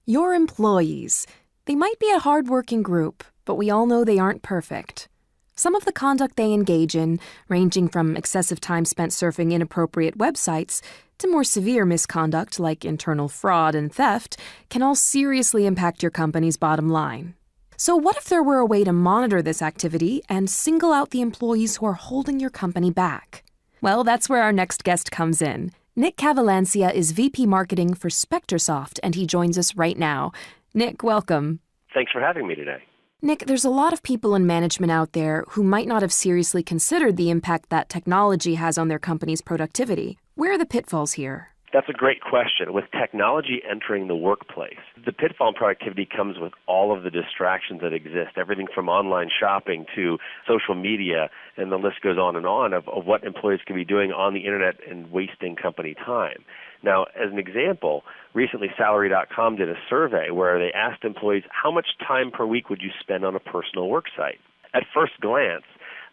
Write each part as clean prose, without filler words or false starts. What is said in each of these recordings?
Your employees. They might be a hard-working group, but we all know they aren't perfect. Some of the conduct they engage in, ranging from excessive time spent surfing inappropriate websites to more severe misconduct like internal fraud and theft, can all seriously impact your company's bottom line. So what if there were a way to monitor this activity and single out the employees who are holding your company back? Well, that's where our next guest comes in. Nick Cavalancia is VP Marketing for SpectorSoft, and he joins us right now. Nick, welcome. Thanks for having me today. Nick, there's a lot of people in management out there who might not have seriously considered the impact that technology has on their company's productivity. Where are the pitfalls here? That's a great question. With technology entering the workplace, the pitfall in productivity comes with all of the distractions that exist, everything from online shopping to social media, and the list goes on of what employees can be doing on the internet and wasting company time. Now, as an example, recently Salary.com did a survey where they asked employees how much time per week would you spend on a personal work site. At first glance,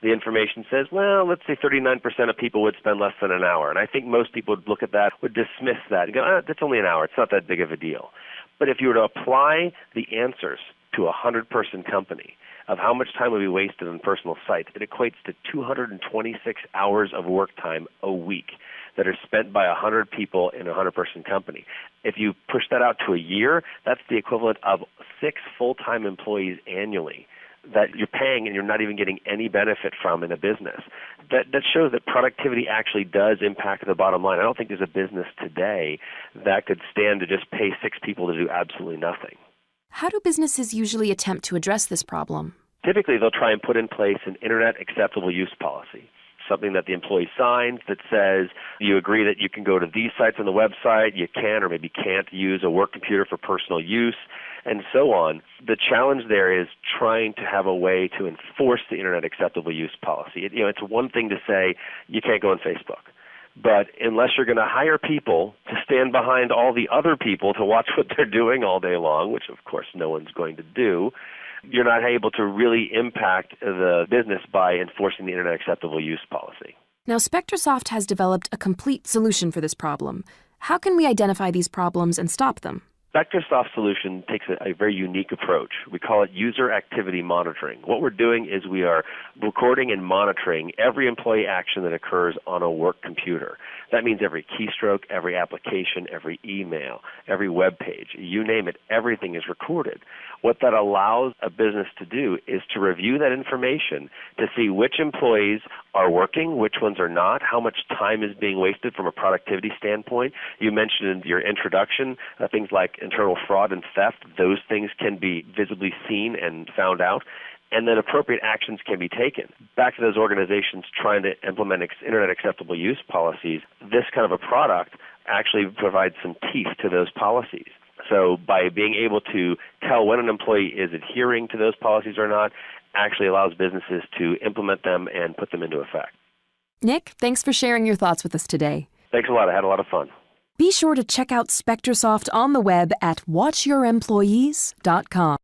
the information says, well, let's say 39% of people would spend less than an hour. And I think most people would look at that, would dismiss that, and go, that's only an hour. It's not that big of a deal. But if you were to apply the answers to a 100-person company of how much time would be wasted on personal sites, it equates to 226 hours of work time a week that are spent by 100 people in a 100-person company. If you push that out to a year, that's the equivalent of 6 full-time employees annually that you're paying and you're not even getting any benefit from in a business. That shows that productivity actually does impact the bottom line. I don't think there's a business today that could stand to just pay 6 people to do absolutely nothing. How do businesses usually attempt to address this problem? Typically, they'll try and put in place an Internet acceptable use policy, something that the employee signs that says you agree that you can go to these sites on the website, you can or maybe can't use a work computer for personal use, and so on. The challenge there is trying to have a way to enforce the Internet acceptable use policy. It's one thing to say you can't go on Facebook, but unless you're going to hire people to stand behind all the other people to watch what they're doing all day long, which of course no one's going to do, you're not able to really impact the business by enforcing the Internet acceptable use policy. Now, SpectorSoft has developed a complete solution for this problem. How can we identify these problems and stop them? SpectorSoft's solution takes a very unique approach. We call it user activity monitoring. What we're doing is we are recording and monitoring every employee action that occurs on a work computer. That means every keystroke, every application, every email, every web page, you name it, everything is recorded. What that allows a business to do is to review that information to see which employees are working, which ones are not, how much time is being wasted from a productivity standpoint. You mentioned in your introduction things like internal fraud and theft. Those things can be visibly seen and found out, and then appropriate actions can be taken. Back to those organizations trying to implement Internet acceptable use policies, this kind of a product actually provides some teeth to those policies. So by being able to tell when an employee is adhering to those policies or not, actually allows businesses to implement them and put them into effect. Nick, thanks for sharing your thoughts with us today. Thanks a lot. I had a lot of fun. Be sure to check out SpectorSoft on the web at watchyouremployees.com.